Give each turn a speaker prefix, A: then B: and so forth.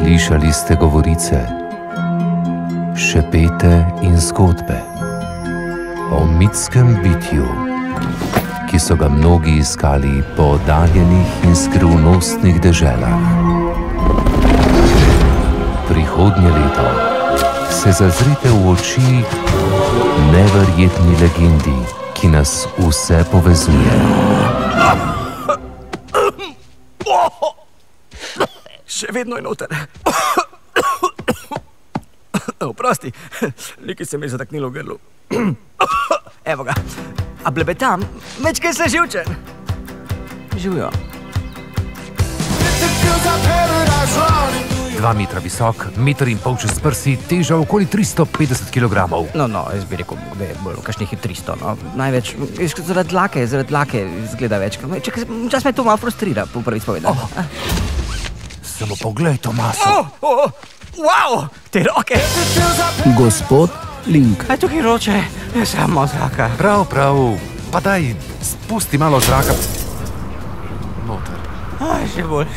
A: Slišali ste govorice, šepete in zgodbe o mitskem bitju, ki so ga mnogi iskali po oddaljenih in skrivnostnih deželah. Prihodnje leto se zazrite v oči neverjetni legendi, ki nas vse povezuje.
B: Še vedno je noter. Oprosti, nekaj se mi je zataknilo v grlu. Evo ga. A blebetam, mečkaj se živčen. Živijo.
A: 2 metra visok, 1,5 metra čez prsi, teža okoli 350 kg.
B: No, jaz bi rekel, da je bolj kakšnih 300, no. Največ, zaradi dlake izgleda več. Čakaj, čas me to malo frustrira, po prvi spovedal.
A: Samo poglej, Tomaso.
B: Wow, te roke.
C: Gospod Link.
B: Aj tukaj roče, je samo zraka.
A: Prav, pa daj, spusti malo zraka. Noter.
B: Aj, še bolj.